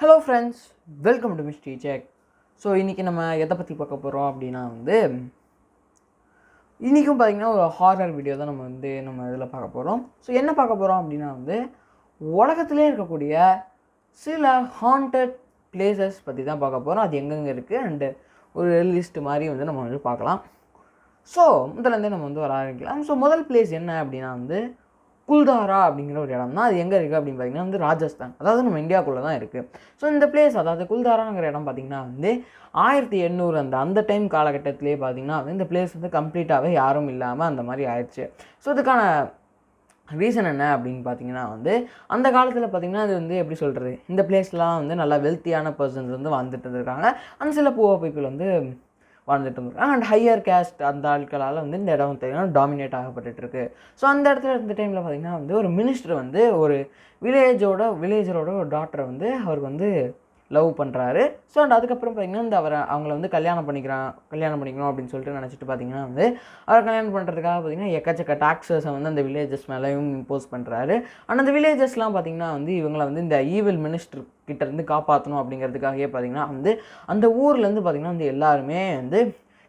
Hello friends, welcome to Ft.CREATIVE. So இன்றைக்கி நம்ம எதை பற்றி பார்க்க போகிறோம் அப்படின்னா இன்றைக்கும் பார்த்திங்கன்னா ஒரு ஹாரர் வீடியோ தான் நம்ம இதில் பார்க்க போகிறோம். ஸோ என்ன பார்க்க போகிறோம் அப்படின்னா உலகத்திலே இருக்கக்கூடிய சில ஹாண்டட் பிளேசஸ் பற்றி தான் பார்க்க போகிறோம். அது எங்கெங்கே இருக்குது அண்டு ஒரு லிஸ்ட் மாதிரி நம்ம பார்க்கலாம். ஸோ முதல்லேருந்தே நம்ம வர ஆரம்பிக்கலாம். ஸோ முதல் பிளேஸ் என்ன அப்படின்னா குல்தாரா அப்படிங்கிற ஒரு இடம் தான். அது எங்கே இருக்குது அப்படின்னு பார்த்தீங்கன்னா ராஜஸ்தான், அதாவது நம்ம இந்தியாவுக்குள்ளே தான் இருக்குது. ஸோ இந்த பிளேஸ், அதாவது குல்தாராங்கிற இடம் பார்த்திங்கன்னா 1800 அந்த டைம் காலகட்டத்திலே பார்த்திங்கன்னா இந்த பிளேஸ் கம்ப்ளீட்டாகவே யாரும் இல்லாமல் அந்த மாதிரி ஆயிடுச்சு. ஸோ இதுக்கான ரீசன் என்ன அப்படின்னு பார்த்தீங்கன்னா அந்த காலத்தில் பார்த்திங்கன்னா அது எப்படி சொல்கிறது, இந்த பிளேஸ்லாம் நல்லா வெல்த்தியான பர்சன்ஸ் வாழ்ந்துட்டு இருந்திருக்காங்க. அந்த சில புவர் பீப்புள் வாழ்ந்துட்டு இருந்திருக்காங்க. அண்ட் ஹையர் கேஸ்ட் அந்த ஆட்களால் இந்த இடம் பார்த்திங்கன்னா டாமினேட் ஆகப்பட்டுருக்கு. ஸோ அந்த இடத்துல இந்த டைமில் பார்த்திங்கன்னா ஒரு மினிஸ்டர் ஒரு வில்லேஜரோட ஒரு டாக்டரை அவருக்கு லவ் பண்ணுறாரு. ஸோ அண்ட் அதுக்கப்புறம் பார்த்திங்கன்னா அவங்கள கல்யாணம் பண்ணிக்கணும் அப்படின்னு சொல்லிட்டு நினச்சிட்டு பார்த்திங்கன்னா அவரை கல்யாணம் பண்ணுறதுக்காக பார்த்திங்கன்னா எக்கச்சக்க டாக்ஸஸை அந்த வில்லேஜஸ் மேலேயும் இம்போஸ் பண்ணுறாரு. அண்ட் அந்த வில்லேஜஸ்லாம் பார்த்திங்கன்னா இவங்களை இந்த ஈவில் மினிஸ்டர் கிட்டேருந்து காப்பாற்றணும் அப்படிங்கிறதுக்காகவே பார்த்திங்கன்னா அந்த ஊர்லேருந்து பார்த்திங்கன்னா எல்லாருமே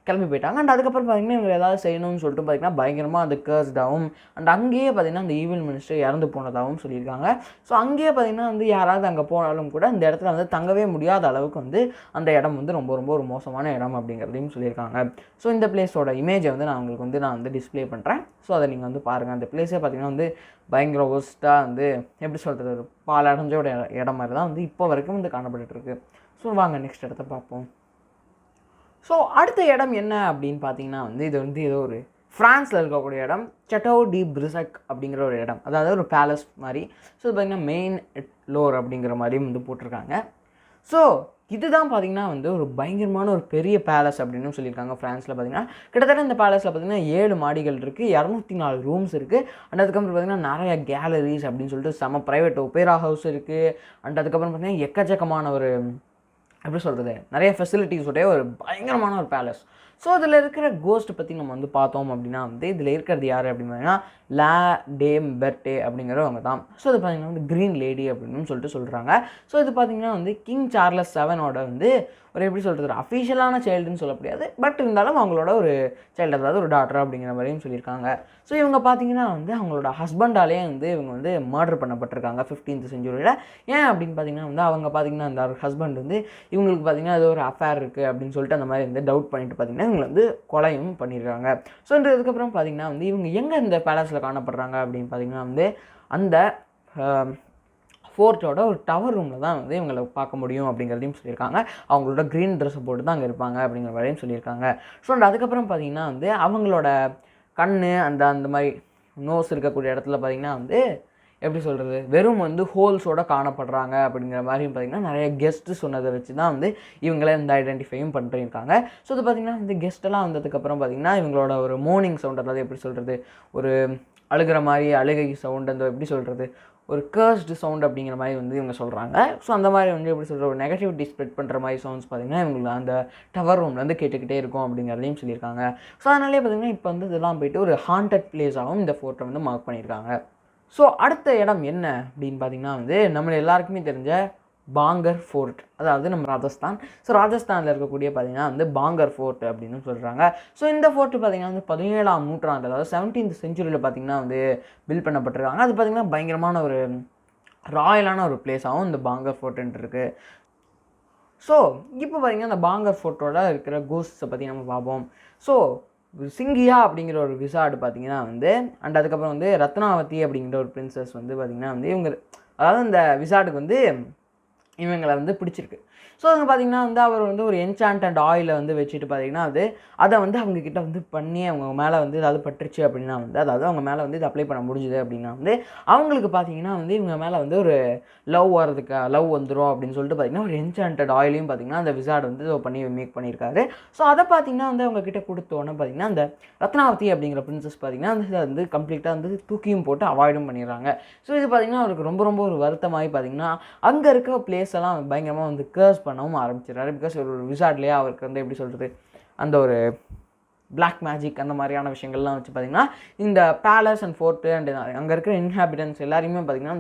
கிளம்பி போயிட்டாங்க. அண்ட் அதுக்கப்புறம் பார்த்திங்கன்னா இவங்க ஏதாவது செய்யணும்னு சொல்லிட்டு பார்த்திங்கன்னா பயங்கரமாக அந்த கர்ஸ்டாகவும் அண்ட் அங்கேயே பார்த்திங்கன்னா அந்த ஈவில் மினிஸ்டர் இறந்து போனதாகவும் சொல்லியிருக்காங்க. ஸோ அங்கேயே பார்த்திங்கன்னா யாராவது அங்கே போனாலும் கூட இந்த இடத்துல தங்கவே முடியாத அளவுக்கு அந்த இடம் ரொம்ப ரொம்ப ஒரு மோசமான இடம் அப்படிங்கிறதையும் சொல்லியிருக்காங்க. ஸோ இந்த பிளேஸோட இமேஜை நான் உங்களுக்கு நான் டிஸ்பிளே பண்ணுறேன். ஸோ அதை நீங்கள் பாருங்கள். அந்த பிளேஸே பார்த்திங்கன்னா பயங்கர ஒஸ்ட்டாக எப்படி சொல்கிறது, ஒரு பாலடைஞ்சோட இடம் மாதிரி தான் இப்போ வரைக்கும் காணப்பட்டுருக்கு. ஸோ வாங்க நெக்ஸ்ட் இடத்த பார்ப்போம். ஸோ அடுத்த இடம் என்ன அப்படின்னு பார்த்தீங்கன்னா இது ஏதோ ஒரு ஃப்ரான்ஸில் இருக்கக்கூடிய இடம், Chateau de Brissac அப்படிங்கிற ஒரு இடம், அதாவது ஒரு பேலஸ் மாதிரி. ஸோ இது பார்த்திங்கன்னா மெயின் லோர் அப்படிங்கிற மாதிரியும் போட்டிருக்காங்க. ஸோ இதுதான் பார்த்திங்கன்னா ஒரு பயங்கரமான ஒரு பெரிய பேலஸ் அப்படின்னு சொல்லியிருக்காங்க. ஃப்ரான்ஸில் பார்த்திங்கன்னா கிட்டத்தட்ட இந்த பேலஸில் பார்த்திங்கன்னா 7 மாடிகள் இருக்குது, 204 ரூம்ஸ் இருக்குது. அண்ட் அதுக்கப்புறம் பார்த்திங்கன்னா நிறைய கேலரிஸ் அப்படின்னு சொல்லிட்டு செம ப்ரைவேட் ஒப்பேரா ஹவுஸ் இருக்குது. அண்ட் அதுக்கப்புறம் பார்த்திங்கன்னா எக்கச்சக்கமான ஒரு எப்படி சொல்கிறது, நிறைய ஃபெசிலிட்டிஸோடைய ஒரு பயங்கரமான ஒரு பேலஸ். ஸோ இதில் இருக்கிற கோஸ்ட் பற்றி நம்ம பார்த்தோம் அப்படின்னா இதில் இருக்கிறது யார் அப்படின்னு பார்த்தீங்கன்னா லா டேம் பெர்டே அப்படிங்கிறவங்க தான். ஸோ இது பார்த்திங்கன்னா க்ரீன் லேடி அப்படின்னு சொல்கிறாங்க. ஸோ இது பார்த்திங்கன்னா கிங் சார்லஸ் 7 ஒரு எப்படி சொல்கிறது, அஃபிஷியலான சைல்டுன்னு சொல்ல முடியாது, பட் இருந்தாலும் அவங்களோட ஒரு சைல்டு, அதாவது ஒரு டாக்டர் அப்படிங்கிற மாதிரியும் சொல்லியிருக்காங்க. ஸோ இவங்க பார்த்திங்கன்னா அவங்களோட ஹஸ்பண்டாலே இவங்க மர்டர் பண்ணப்பட்டிருக்காங்க 15th செஞ்சுரியில். ஏன் அப்படின்னு பார்த்திங்கன்னா அவங்க பார்த்திங்கன்னா அந்த ஹஸ்பண்ட் இவங்களுக்கு பார்த்திங்கன்னா அது ஒரு அஃபேர் இருக்குது அப்படின்னு சொல்லிட்டு அந்த மாதிரி டவுட் பண்ணிட்டு பார்த்திங்கன்னா இவங்களை கொலையும் பண்ணியிருக்காங்க. ஸோ இதுக்கப்புறம் பார்த்திங்கன்னா இவங்க எங்கே இந்த பேலஸில் காணப்படுறாங்க அப்படின்னு பார்த்திங்கன்னா அந்த ஃபோர்ட்டோட ஒரு டவர் ரூமில் தான் இவங்களை பார்க்க முடியும் அப்படிங்கிறதையும் சொல்லியிருக்காங்க. அவங்களோட க்ரீன் ட்ரெஸ்ஸை போட்டு தான் அங்கே இருப்பாங்க அப்படிங்கிற மாதிரியும் சொல்லியிருக்காங்க. ஸோ அதுக்கப்புறம் பார்த்திங்கன்னா அவங்களோட கண் அந்த மாதிரி நோஸ் இருக்கக்கூடிய இடத்துல பார்த்திங்கன்னா எப்படி சொல்கிறது, வெறும் ஹோல்ஸோடு காணப்படுறாங்க அப்படிங்கிற மாதிரியும் பார்த்திங்கன்னா நிறைய கெஸ்ட்டு சொன்னதை வச்சு தான் இவங்களே ஐடென்டிஃபையும் பண்ணிருக்காங்க. ஸோ இது பார்த்திங்கன்னா கெஸ்ட்டெல்லாம் வந்ததுக்கப்புறம் பார்த்திங்கன்னா இவங்களோட ஒரு மோர்னிங் சவுண்ட், அதாவது எப்படி சொல்கிறது, ஒரு அழுகிற மாதிரி அழுகை சவுண்ட், எப்படி சொல்கிறது, ஒரு கர்ஸ்டு சவுண்ட் அப்படிங்கிற மாதிரி இவங்க சொல்கிறாங்க. ஸோ அந்த மாதிரி எப்படி சொல்கிற ஒரு நெகட்டிவிட்டி ஸ்ப்ரெட் பண்ணுற மாதிரி சவுண்ட்ஸ் பார்த்திங்கன்னா இவங்களுக்கு அந்த டவர் ரூம்லேருந்து கேட்டுக்கிட்டே இருக்கும் அப்படிங்கிறதையும் சொல்லியிருக்காங்க. ஸோ அதனாலே பார்த்திங்கன்னா இப்போ இதெல்லாம் போய்ட்டு ஒரு ஹாண்டட் பிளேஸாகவும் இந்த ஃபோர்ட்டை மார்க் பண்ணியிருக்காங்க. ஸோ அடுத்த இடம் என்ன அப்படின்னு பார்த்திங்கன்னா நம்ம எல்லாருக்குமே தெரிஞ்ச பாங்கர் ஃபோர்ட், அதாவது நம்ம ராஜஸ்தான். ஸோ ராஜஸ்தானில் இருக்கக்கூடிய பார்த்திங்கன்னா பாங்கர் ஃபோர்ட் அப்படின்னு சொல்கிறாங்க. ஸோ இந்த ஃபோர்ட்டு பார்த்திங்கன்னா 17ஆம் நூற்றாண்டு, அதாவது 17th செஞ்சுரியில் பார்த்திங்கன்னா பில்ட் பண்ணப்பட்டிருக்காங்க. அது பார்த்திங்கன்னா பயங்கரமான ஒரு ராயலான ஒரு பிளேஸாகவும் இந்த பாங்கர் ஃபோர்ட்டுன்ட்டு இருக்குது. ஸோ இப்போ பார்த்திங்கன்னா இந்த பாங்கர் ஃபோர்ட்டோட இருக்கிற கோஸ்ட்ஸை பற்றி நம்ம பார்ப்போம். ஸோ சிங்கியா அப்படிங்கிற ஒரு விசார்டு பார்த்திங்கன்னா அண்ட் அதுக்கப்புறம் ரத்னாவதி அப்படிங்கிற ஒரு பிரின்சஸ் பார்த்திங்கன்னா இவங்க, அதாவது இந்த விசார்டுக்கு இவங்களை பிடிச்சிருக்கு. ஸோ அவங்க பார்த்திங்கன்னா அவர் ஒரு என்சாண்டட் ஆயிலை வச்சுட்டு பார்த்திங்கன்னா அதை அவங்கக்கிட்ட பண்ணி அவங்க மேலே ஏதாவது பட்டுருச்சு அப்படின்னா அதாவது அவங்க மேலே இது அப்ளை பண்ண முடிஞ்சுது அப்படின்னா அவங்களுக்கு பார்த்திங்கன்னா இவங்க மேலே ஒரு லவ் வந்துடும் அப்படின்னு சொல்லிட்டு பார்த்திங்கன்னா ஒரு என்சாண்டட் ஆயிலையும் பார்த்திங்கன்னா அந்த விசார்டு பண்ணி மேக் பண்ணியிருக்காரு. ஸோ அதை பார்த்திங்கன்னா அவங்கக்கிட்ட கொடுத்தோன்னே பார்த்திங்கன்னா அந்த ரத்னாவதி அப்படிங்கிற பிரின்சஸ் பார்த்திங்கன்னா கம்ப்ளீட்டாக தூக்கியும் போட்டு அவாய்டும் பண்ணிடுறாங்க. ஸோ இது பார்த்திங்கன்னா அவருக்கு ரொம்ப ரொம்ப ஒரு வருத்தமாகி பார்த்திங்கன்னா அங்கே இருக்க பிளேஸ் எல்லாம் பயங்கரமாக கர்ஸ் பண்ணவும் ஆரம்பிச்சிடறாரு. பிகாஸ் ஒரு விசார்ட்லேயே அவருக்கு எப்படி சொல்கிறது, அந்த ஒரு பிளாக் மேஜிக் அந்த மாதிரியான விஷயங்கள்லாம் வச்சு பார்த்திங்கன்னா இந்த பேலஸ் அண்ட் ஃபோர்ட்டு அண்ட் அங்கே இருக்கிற இன்ஹாபிட்டன்ஸ் எல்லாரையுமே பார்த்திங்கன்னா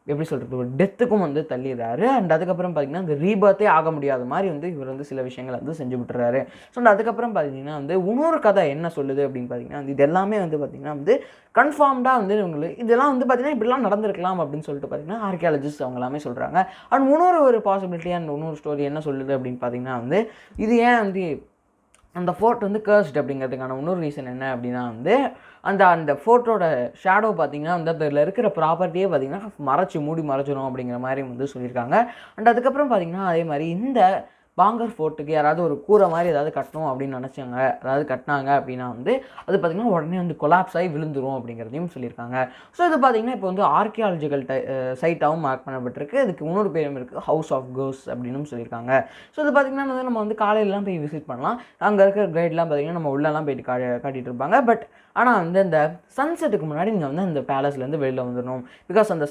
எப்படி சொல்கிறது, ஒரு டெத்துக்கும் வந்து தள்ளிடுறாரு. அண்ட் அதுக்கப்புறம் பார்த்திங்கன்னா அந்த ரீபர்த்தே ஆக முடியாத மாதிரி வந்து இவர் வந்து சில விஷயங்கள் வந்து செஞ்சு விட்டுறாரு. ஸோ அதுக்கப்புறம் பார்த்திங்கன்னா வந்து இன்னொரு கதை என்ன சொல்லுது அப்படின்னு பார்த்திங்கன்னா வந்து இது எல்லாமே வந்து பார்த்திங்கன்னா வந்து கன்ஃபார்ம்டாக வந்து இவங்களுக்கு இதெல்லாம் வந்து பார்த்திங்கன்னா இப்படிலாம் நடந்திருக்கலாம் அப்படின்னு சொல்லிட்டு பார்த்திங்கன்னா ஆர்கியாலஜிஸ்ட் அவங்க எல்லாமே சொல்கிறாங்க. அண்ட் இன்னொரு பாசிபிலிட்டி அண்ட் இன்னொரு ஸ்டோரி என்ன சொல்லுது அப்படின்னு பார்த்திங்கன்னா வந்து இது ஏன் வந்து அந்த ஃபோர்ட் வந்து கர்ஸ்ட் அப்படிங்கிறதுக்கான இன்னொரு ரீசன் என்ன அப்படின்னா வந்து அந்த ஃபோர்ட்டோட ஷேடோ பார்த்திங்கன்னா வந்து அதில் இருக்கிற ப்ராப்பர்ட்டியே பார்த்திங்கன்னா மூடி மறைச்சிடும் அப்படிங்கிற மாதிரி வந்து சொல்லியிருக்காங்க. அண்ட் அதுக்கப்புறம் பார்த்திங்கன்னா அதே மாதிரி இந்த பாங்கர் ஃபோர்ட்டுக்கு யாராவது ஒரு கூரை மாதிரி ஏதாவது கட்டணும் அப்படின்னு நினச்சாங்க, அதாவது கட்டினாங்க அப்படின்னா வந்து அது பார்த்திங்கன்னா உடனே வந்து கொலாப்ஸ் ஆகி விழுந்துரும் அப்படிங்கிறதையும் சொல்லியிருக்காங்க. ஸோ இது பார்த்திங்கன்னா இப்போ வந்து ஆர்கியாலஜிக்கல் சைட்டாகவும் மார்க் பண்ணப்பட்டிருக்கு. இதுக்கு இன்னொரு பேரும் இருக்குது, ஹவுஸ் ஆஃப் கோஸ்ட் அப்படின்னு சொல்லியிருக்காங்க. ஸோ இது பார்த்திங்கன்னா வந்து நம்ம வந்து காலையிலலாம் போய் விசிட் பண்ணலாம். அங்கே இருக்கிற கைட்லாம் பார்த்திங்கன்னா நம்ம உள்ளெல்லாம் போயிட்டு காட்டிகிட்டு இருப்பாங்க. பட் ஆனால் வந்து இந்த சன்செட்டுக்கு முன்னாடி நீங்கள் வந்து அந்த பேலஸ்லேருந்து வெளியில் வந்துடணும். பிகாஸ் அந்த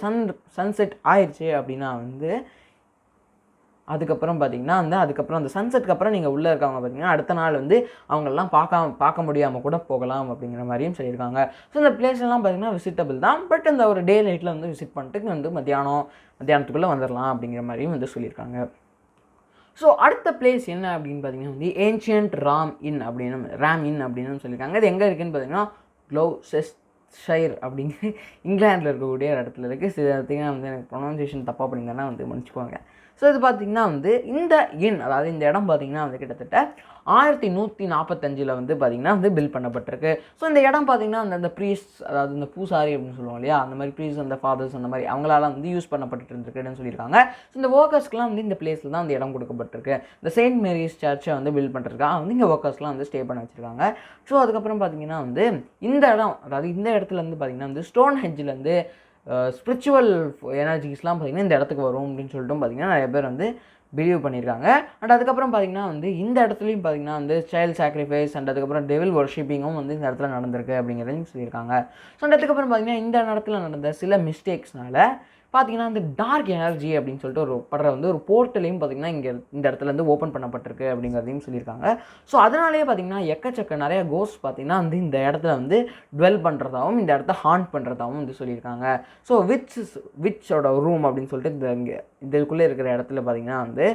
சன்செட் ஆயிடுச்சு அப்படின்னா வந்து அதுக்கப்புறம் பார்த்திங்கன்னா வந்து அதுக்கப்புறம் அந்த சன்செட்டுக்கு அப்புறம் நீங்கள் உள்ளே இருக்கவங்க பார்த்திங்கன்னா அடுத்த நாள் வந்து அவங்களெலாம் பார்க்க முடியாமல் கூட போகலாம் அப்படிங்கிற மாதிரியும் சொல்லியிருக்காங்க. ஸோ இந்த பிளேஸ்லாம் பார்த்திங்கன்னா விசிட்டபிள் தான். பட் இந்த ஒரு டே லைட்டில் வந்து விசிட் பண்ணிட்டு வந்து மத்தியானத்துக்குள்ளே வந்துடலாம் அப்படிங்கிற மாதிரியும் வந்து சொல்லியிருக்காங்க. ஸோ அடுத்த பிளேஸ் என்ன அப்படின்னு பார்த்திங்கன்னா வந்து ஏன்ஷியன்ட் ராம் இன் அப்படின்னு சொல்லியிருக்காங்க. இது எங்கே இருக்குதுன்னு பார்த்திங்கன்னா க்ளோசெஸ்டர்ஷைர் அப்படிங்கிற இங்கிலாண்டில் இருக்கக்கூடிய ஒரு இடத்துல இருக்குது. சில இடத்துக்கு வந்து எனக்கு ப்ரொனவுன்சியேஷன் தப்பாக பண்ணிங்கன்னா வந்து மன்னிச்சுக்கோங்க. ஸோ இது பார்த்திங்கன்னா வந்து இந்த அதாவது இந்த இடம் பார்த்திங்கன்னா வந்து கிட்டத்தட்ட 1145 வந்து பார்த்திங்கன்னா வந்து பில்ட் பண்ணப்பட்டிருக்கு. ஸோ இந்த இடம் பார்த்திங்கன்னா அந்த ப்ரீஸ்ட், அதாவது இந்த பூசாரி அப்படின்னு சொல்லுவோம் இல்லையா, அந்த மாதிரி ப்ரீஸ்ட், அந்த ஃபாதர்ஸ் அந்த மாதிரி அவங்களால வந்து யூஸ் பண்ணப்பட்டு இருந்துருக்குன்னு சொல்லியிருக்காங்க. ஸோ இந்த ஒர்க்கர்ஸ்க்குலாம் வந்து இந்த பிளேஸில் தான் அந்த இடம் கொடுக்கப்பட்டிருக்கு. இந்த செயின்ட் மேரிஸ் சர்ச்சை வந்து பில்ட் பண்ணுறதுக்காக வந்து இங்கே ஒர்க்கர்ஸ்லாம் வந்து ஸ்டே பண்ண வச்சுருக்காங்க. ஸோ அதுக்கப்புறம் பார்த்திங்கன்னா வந்து இந்த இடம், அதாவது இந்த இடத்துல வந்து பார்த்திங்கன்னா வந்து ஸ்டோன் ஹெட்ஜிலேருந்து ஸ்பிரிச்சுவல் எனர்ஜிஸ்லாம் பார்த்திங்கன்னா இந்த இடத்துக்கு வரும் அப்படின்னு சொல்லிட்டு பார்த்திங்கன்னா நிறைய பேர் வந்து பிலீவ் பண்ணியிருக்காங்க. அண்ட் அதுக்கப்புறம் பார்த்திங்கன்னா வந்து இந்த இடத்துலையும் பார்த்திங்கன்னா வந்து சைல்டு சாக்ரிஃபைஸ் அண்ட் அதுக்கப்புறம் டெவில் வர்ஷிப்பிங்கும் வந்து இந்த இடத்துல நடந்திருக்கு அப்படிங்கிறதையும் சொல்லியிருக்காங்க. ஸோ அதுக்கப்புறம் பார்த்திங்கன்னா இந்த இடத்துல நடந்த சில மிஸ்டேக்ஸ்னால பார்த்திங்கன்னா அந்த டார்க் எனர்ஜி அப்படின்னு சொல்லிட்டு வந்து ஒரு போர்ட்டலையும் பார்த்திங்கன்னா இங்கே இந்த இடத்துல வந்து ஓப்பன் பண்ணப்பட்டிருக்கு அப்படிங்கிறதையும் சொல்லியிருக்காங்க. ஸோ அதனாலேயே பார்த்திங்கன்னா எக்கச்சக்க நிறைய கோஸ்ட் பார்த்திங்கன்னா வந்து இந்த இடத்துல வந்து டுவெல் பண்ணுறதாகவும் இந்த இடத்த ஹாண்ட் பண்ணுறதாகவும் வந்து சொல்லியிருக்காங்க. ஸோ விச்சோட ரூம் அப்படின்னு சொல்லிட்டு இதுக்குள்ளே இருக்கிற இடத்துல பார்த்திங்கன்னா வந்து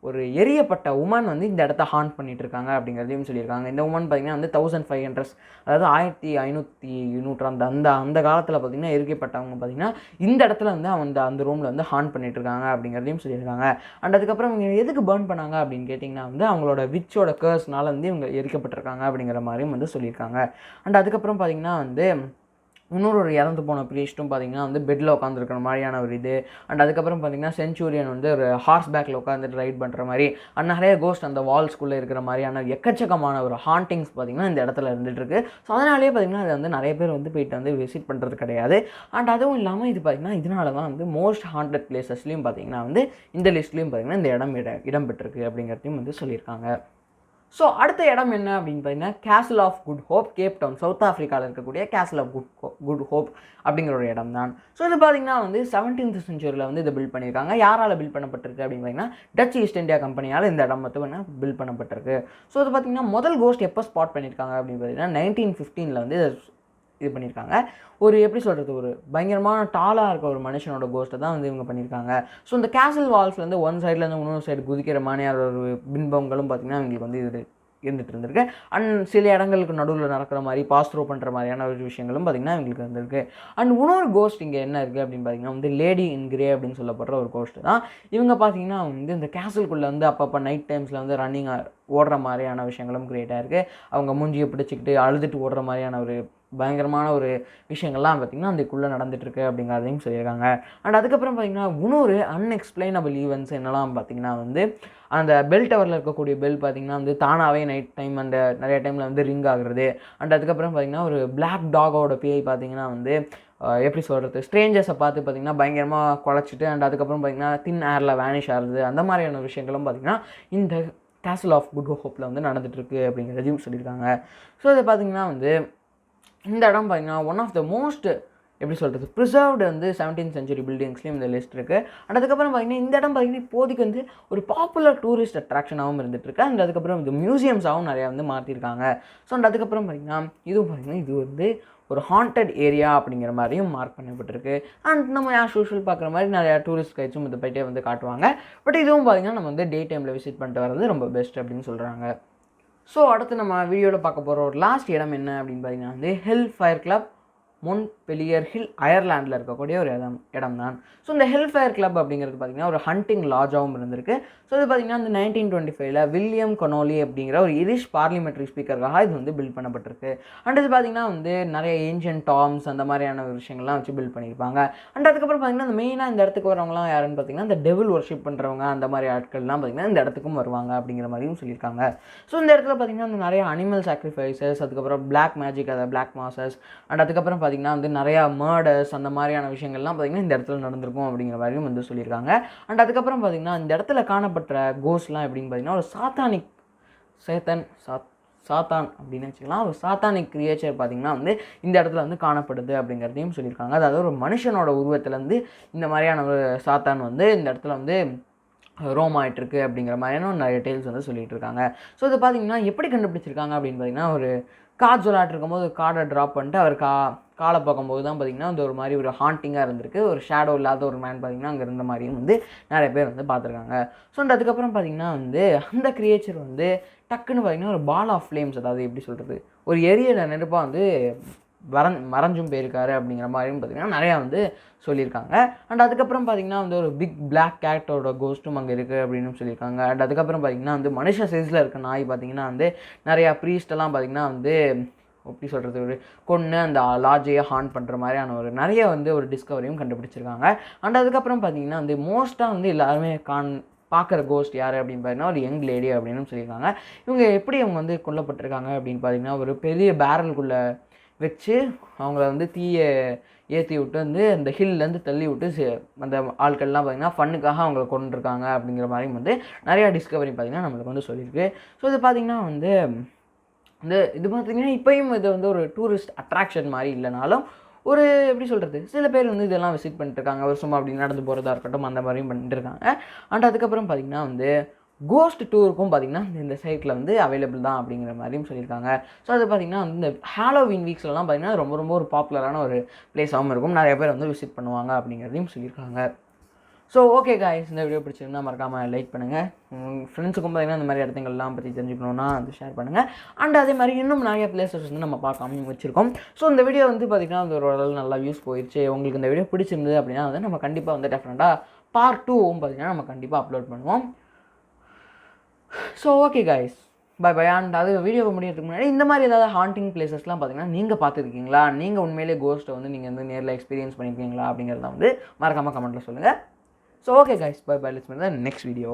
ஒரு எரியப்பட்ட உமன் வந்து இந்த இடத்த ஹாண்ட் பண்ணிட்டு இருக்காங்க அப்படிங்கிறதையும் சொல்லியிருக்காங்க. இந்த உமன் பார்த்திங்கன்னா வந்து 1500, அதாவது 1500 அந்த காலத்தில் பார்த்திங்கன்னா எரிக்கப்பட்டவங்க பார்த்திங்கன்னா இந்த இடத்துல வந்து அந்த ரூமில் வந்து ஹாண்ட் பண்ணிட்டு இருக்காங்க அப்படிங்கிறதையும் சொல்லியிருக்காங்க. அண்ட் அதுக்கப்புறம் இவங்க எதுக்கு பர்ன் பண்ணாங்க அப்படின்னு கேட்டிங்கன்னா வந்து அவங்களோட விச்சோட கர்ஸ்னால வந்து இவங்க எரிக்கப்பட்டிருக்காங்க அப்படிங்கிற மாதிரியும் வந்து சொல்லியிருக்காங்க. அண்ட் அதுக்கப்புறம் பார்த்திங்கன்னா வந்து இன்னொரு இறந்து போன ப்ரீஸ்ட்டும் பார்த்திங்கன்னா வந்து பெட்டில் உட்காந்துருக்கிற மாதிரியான ஒரு இது. அண்ட் அதுக்கப்புறம் பார்த்திங்கன்னா சென்ச்சூரியன் வந்து ஒரு ஹார்ஸ் பேக்கில் உட்காந்துட்டு ரைட் பண்ணுற மாதிரி அண்ட் நிறைய கோஸ்ட் அந்த வால்ஸ்குள்ளே இருக்கிற மாதிரியான எக்கச்சக்கமான ஒரு ஹாண்டிங்ஸ் பார்த்திங்கன்னா இந்த இடத்துல இருந்துகிட்ருக்கு. ஸோ அதனாலே பார்த்திங்கன்னா அதை வந்து நிறைய பேர் வந்து போயிட்டு வந்து விசிட் பண்ணுறது கிடையாது. அண்ட் அதுவும் இல்லாமல் இது பார்த்திங்கன்னா இதனால தான் வந்து மோஸ்ட் ஹாண்டட் பிளேசஸ்லையும் பார்த்திங்கன்னா வந்து இந்த லிஸ்ட்லேயும் பார்த்திங்கன்னா இந்த இடம் பெற்றிருக்கு அப்படிங்கிறதையும் வந்து சொல்லியிருக்காங்க. ஸோ அடுத்த இடம் என்ன அப்படின்னு பார்த்தீங்கன்னா castle of good hope, cape town, south ஆஃப்ரிக்காவில் இருக்கக்கூடிய கேசல் ஆஃப் குட் ஹோப் அப்படிங்கிற ஒரு இடம் தான். ஸோ இது பார்த்திங்கன்னா வந்து 17th century வந்து இதை பில்ட் பண்ணியிருக்காங்க. யாரால் பில்ட் பண்ணப்பட்டிருக்கு அப்படின்னு பார்த்தீங்கன்னா டச் ஈஸ்ட் இந்தியா கம்பெனியால் இந்த இடம் வந்து பில்ட் பண்ணப்பட்டிருக்கு. ஸோ இது பார்த்திங்கன்னா முதல் கோஸ்ட் எப்போ ஸ்பாட் பண்ணியிருக்காங்க அப்படின்னு பார்த்தீங்கன்னா 1915 வந்து இது பண்ணியிருக்காங்க. ஒரு எப்படி சொல்கிறது, ஒரு பயங்கரமான டாலாக இருக்க ஒரு மனுஷனோட கோஸ்ட்டை தான் வந்து இவங்க பண்ணியிருக்காங்க. ஸோ இந்த கேசல் வால்ஸ்லேருந்து ஒன் சைட்லேருந்து இன்னொரு சைடு குதிக்கிற மாதிரியான ஒரு பின்பங்களும் பார்த்திங்கன்னா இவங்களுக்கு வந்து இது இருந்துகிட்டு இருந்திருக்கு. அண்ட் சில இடங்களுக்கு நடுவில் நடக்கிற மாதிரி பாஸ் த்ரூ பண்ணுற மாதிரியான ஒரு விஷயங்களும் பார்த்திங்கன்னா இவங்களுக்கு இருந்திருக்கு. அண்ட் இன்னொரு கோஸ்ட் இங்கே என்ன இருக்குது அப்படின்னு பார்த்திங்கன்னா வந்து லேடி இன் கிரே அப்படின்னு சொல்லப்படுற ஒரு கோஸ்ட்டு தான். இவங்க பார்த்திங்கன்னா வந்து இந்த கேசல்குள்ளே வந்து அப்பப்போ நைட் டைம்ஸில் வந்து ரன்னிங் ஓடுற மாதிரியான விஷயங்களும் க்ரியேட் ஆகிருக்கு. அவங்க மூஞ்சியை பிடிச்சிக்கிட்டு அழுதுட்டு ஓடுற மாதிரியான ஒரு பயங்கரமான ஒரு விஷயங்கள்லாம் பார்த்திங்கன்னா அதுக்குள்ளே நடந்துகிட்ருக்கு அப்படிங்கிறதையும் சொல்லியிருக்காங்க. அண்ட் அதுக்கப்புறம் பார்த்திங்கன்னா இன்னொரு அன்எக்ஸ்பிளைனபிள் ஈவெண்ட்ஸ் என்னெல்லாம் பார்த்திங்கன்னா வந்து அந்த பெல் டவரில் இருக்கக்கூடிய பெல் பார்த்திங்கன்னா வந்து தானாகவே நைட் டைம் அந்த நிறைய டைமில் வந்து ரிங் ஆகுறது. அண்ட் அதுக்கப்புறம் பார்த்திங்கன்னா ஒரு பிளாக் டாகோட பேய் பார்த்திங்கன்னா வந்து எப்படி சொல்கிறது, ஸ்ட்ரேஞ்சர்ஸை பார்த்து பார்த்திங்கன்னா பயங்கரமாக குலைச்சிட்டு அண்ட் அதுக்கப்புறம் பார்த்திங்கன்னா தின் ஏரில் வேனிஷ் ஆகுது. அந்த மாதிரியான விஷயங்களும் பார்த்திங்கன்னா இந்த கேசல் ஆஃப் குட் ஹோப்பில் வந்து நடந்துகிட்ருக்கு அப்படிங்கிறதையும் சொல்லியிருக்காங்க. ஸோ இதை பார்த்திங்கன்னா வந்து இந்த இடம் பார்த்திங்கன்னா ஒன் ஆஃப் த மோஸ்ட் எப்படி சொல்கிறது ப்ரிசர்வ்டு வந்து 17th century பில்டிங்ஸ்லேயும் இந்த லிஸ்ட் இருக்குது. அண்ட் அதுக்கப்புறம் பார்த்திங்கன்னா இந்த இடம் பார்த்திங்கன்னா இப்போதைக்கு வந்து ஒரு பாப்புலர் டூரிஸ்ட் அட்ராக்ஷனாகவும் இருந்துகிட்ருக்கு. அண்ட் அதுக்கப்புறம் இந்த மியூசியம்ஸாகவும் நிறையா வந்து மாற்றிருக்காங்க. ஸோ அண்ட் அதுக்கப்புறம் பார்த்திங்கன்னா இதுவும் பார்த்திங்கன்னா இது வந்து ஒரு ஹாண்டட் ஏரியா அப்படிங்கிற மாதிரியும் மார்க் பண்ணப்பட்டிருக்கு. அண்ட் நம்ம ஆஸ் யூஷுவல் பார்க்குற மாதிரி நிறையா டூரிஸ்ட் கைட்ஸும் இதை போய்ட்டே வந்து காட்டுவாங்க. பட் இதுவும் பார்த்திங்கன்னா நம்ம வந்து டே டைமில் விசிட் பண்ணிட்டு வர்றது ரொம்ப பெஸ்ட் அப்படின்னு சொல்கிறாங்க. ஸோ அடுத்து நம்ம வீடியோவில் பார்க்க போகிற ஒரு லாஸ்ட் இடம் என்ன அப்படின்னு பார்த்தீங்கன்னா வந்து ஹில் ஃபயர் கிளப் மொன்ட்பெலியர் ஹில் அயர்லாண்டில் இருக்கக்கூடிய ஒரு இடம் தான். ஸோ இந்த ஹில் ஃபயர் கிளப் அப்படிங்கிறது பார்த்திங்கன்னா ஒரு ஹண்டிங் லாஜாகவும் இருந்திருக்கு. ஸோ இது பார்த்திங்கன்னா இந்த 1925 வில்லியம் கொனோலி அப்படிங்கிற ஒரு இரிஷ் பார்லிமெண்ட்ரி ஸ்பீக்கருக்காக இது வந்து பில்ட் பண்ணப்பட்டிருக்கு. அண்ட் இது பார்த்திங்கன்னா வந்து நிறைய ஏன்ஷியன்ட் டாம்ஸ் அந்த மாதிரியான விஷயங்கள்லாம் வச்சு பில்ட் பண்ணியிருப்பாங்க. அண்ட் அதுக்கப்புறம் பார்த்திங்கன்னா இந்த மெயினாக இந்த இடத்துக்கு வரவங்களாம் யாருன்னு பார்த்திங்கன்னா இந்த டெவில் ஒர்ஷிப் பண்ணுறவங்க அந்த மாதிரி ஆட்கள்லாம் பார்த்திங்கன்னா இந்த இடத்துக்கும் வருவாங்க அப்படிங்கிற மாதிரியும் சொல்லியிருக்காங்க. ஸோ இந்த இடத்துல பார்த்திங்கன்னா இந்த நிறைய அனிமல் சாக்ரிஃபைசஸ், அதுக்கப்புறம் பிளாக் மேஜிக், அதை பிளாக் மாசஸ், அண்ட் அதுக்கப்புறம் பார்த்திங்கன்னா வந்து நிறையா மர்டர்ஸ் அந்த மாதிரியான விஷயங்கள்லாம் பார்த்திங்கன்னா இந்த இடத்துல நடந்திருக்கும் அப்படிங்கிற மாதிரியும் வந்து சொல்லியிருக்காங்க. அண்ட் அதுக்கப்புறம் பார்த்திங்கன்னா இந்த இடத்துல காணப்பட்ட கோஸ்ட்லாம் எப்படின்னு பார்த்திங்கன்னா ஒரு சாத்தான் அப்படின்னு வச்சுக்கலாம். ஒரு சாத்தானிக் கிரியேச்சர் பார்த்திங்கன்னா வந்து இந்த இடத்துல வந்து காணப்படுது அப்படிங்கிறதையும் சொல்லியிருக்காங்க. அதாவது ஒரு மனுஷனோட உருவத்துலேருந்து இந்த மாதிரியான ஒரு சாத்தான் வந்து இந்த இடத்துல வந்து ரோம் ஆகிட்டுருக்கு அப்படிங்கிற மாதிரியான நிறைய டெய்ல்ஸ் வந்து சொல்லிகிட்டு இருக்காங்க. ஸோ இது பார்த்திங்கன்னா எப்படி கண்டுபிடிச்சிருக்காங்க அப்படின்னு பார்த்திங்கன்னா ஒரு கார்ட்ஸ் விளையாட்டுருக்கும் போது கார்டை ட்ராப் பண்ணிட்டு அவர் காலை பார்க்கும்போது தான் பார்த்திங்கன்னா வந்து ஒரு மாதிரி ஒரு ஹாண்டிங்காக இருந்திருக்கு. ஒரு ஷேடோ இல்லாத ஒரு மேன் பார்த்திங்கன்னா அங்கே இருந்த மாதிரியும் வந்து நிறைய பேர் வந்து பார்த்துருக்காங்க. ஸோ அதுக்கப்புறம் பார்த்திங்கன்னா வந்து அந்த கிரியேச்சர் வந்து டக்குன்னு பார்த்திங்கன்னா ஒரு பால் ஆஃப் ஃப்ளேம்ஸ், அதாவது எப்படி சொல்கிறது, ஒரு எரியல நெருப்பாக வந்து மறைஞ்சும் போயிருக்காரு அப்படிங்கிற மாதிரியும் பார்த்திங்கன்னா நிறையா வந்து சொல்லியிருக்காங்க. அண்ட் அதுக்கப்புறம் பார்த்திங்கன்னா வந்து ஒரு பிக் பிளாக் கேட்டோட கோஸ்ட்டும் அங்கே இருக்குது அப்படின்னு சொல்லியிருக்காங்க. அண்ட் அதுக்கப்புறம் பார்த்திங்கன்னா வந்து மனுஷ சைஸில் இருக்க நாய் பார்த்திங்கன்னா வந்து நிறையா ப்ரீஸ்டெல்லாம் பார்த்திங்கன்னா வந்து எப்படி சொல்கிறது, ஒரு கொன்று அந்த லாஜையை ஹார்ன் பண்ணுற மாதிரியான ஒரு நிறைய வந்து ஒரு டிஸ்கவரியும் கண்டுபிடிச்சிருக்காங்க. அண்ட் அதுக்கப்புறம் பார்த்திங்கன்னா வந்து மோஸ்ட்டாக வந்து எல்லாருமே பார்க்குற கோஸ்ட் யார் அப்படின்னு பார்த்தீங்கன்னா ஒரு யங் லேடி அப்படின்னு சொல்லியிருக்காங்க. இவங்க எப்படி அவங்க வந்து கொல்லப்பட்டிருக்காங்க அப்படின்னு பார்த்தீங்கன்னா ஒரு பெரிய பேரலுக்குள்ளே வச்சு அவங்கள வந்து தீயை ஏற்றி விட்டு வந்து அந்த ஹில்லேருந்து தள்ளி விட்டு அந்த ஆட்கள்லாம் பார்த்திங்கன்னா ஃபன்னுக்காக அவங்கள கொண்டிருக்காங்க அப்படிங்கிற மாதிரியும் வந்து நிறையா டிஸ்கவரி பார்த்திங்கன்னா நம்மளுக்கு வந்து சொல்லியிருக்கு. ஸோ இது பார்த்திங்கன்னா வந்து இது பார்த்திங்கன்னா இப்போயும் இது வந்து ஒரு டூரிஸ்ட் அட்ராக்ஷன் மாதிரி இல்லைனாலும் ஒரு எப்படி சொல்கிறது, சில பேர் வந்து இதெல்லாம் விசிட் பண்ணிட்டுருக்காங்க. ஒரு சும்மா அப்படி நடந்து போகிறதா இருக்கட்டும் அந்த மாதிரியும் பண்ணிட்டுருக்காங்க. அண்ட் அதுக்கப்புறம் பார்த்திங்கன்னா வந்து கோஸ்ட் டூருக்கும் பார்த்திங்கன்னா இந்த சைட்டில் வந்து அவைலபிள் தான் அப்படிங்கிற மாதிரியும் சொல்லியிருக்காங்க. ஸோ அது பார்த்திங்கன்னா வந்து இந்த ஹாலோவின் வீக்ஸ்லாம் பார்த்திங்கன்னா ரொம்ப ரொம்ப ஒரு பாப்புலரான ஒரு பிளேஸாகவும் இருக்கும். நிறைய பேர் வந்து விசிட் பண்ணுவாங்க அப்படிங்கிறதையும் சொல்லியிருக்காங்க. ஸோ ஓகே காய்ஸ், இந்த வீடியோ பிடிச்சிருந்தா மறக்காமல் லைக் பண்ணுங்கள். ஃப்ரெண்ட்ஸுக்கும் பார்த்திங்கன்னா இந்த மாதிரி இடத்துங்கள்லாம் பற்றி தெரிஞ்சுக்கணுன்னா அது ஷேர் பண்ணுங்கள். அண்ட் அதே மாதிரி இன்னும் நிறைய பிளேசஸ் வந்து நம்ம பார்க்காம வச்சுருக்கோம். ஸோ இந்த வீடியோ வந்து பார்த்திங்கன்னா அது ஒரு அளவு நல்லா வியூஸ் போயிடுச்சு. உங்களுக்கு இந்த வீடியோ பிடிச்சிருந்தது அப்படின்னா வந்து நம்ம கண்டிப்பாக வந்து டெஃபினட்டாக பார்ட் 2வும் பார்த்திங்கன்னா நம்ம கண்டிப்பாக அப்லோட் பண்ணுவோம். So okay guys, bye bye. And அது வீடியோ முடியறதுக்கு முன்னாடி இந்த மாதிரி ஏதாவது ஹாண்டிங் பிளேசஸ்லாம் பார்த்திங்கன்னா நீங்கள் பார்த்துருக்கீங்களா, நீங்கள் உண்மையிலே கோஸ்ட்டை வந்து நீங்கள் வந்து நேரில் எக்ஸ்பீரியன்ஸ் பண்ணியிருக்கீங்களா அப்படிங்கிறத வந்து மறக்காமல் கமெண்ட்டில் சொல்லுங்கள். So okay guys, bye bye, let's meet in the next video.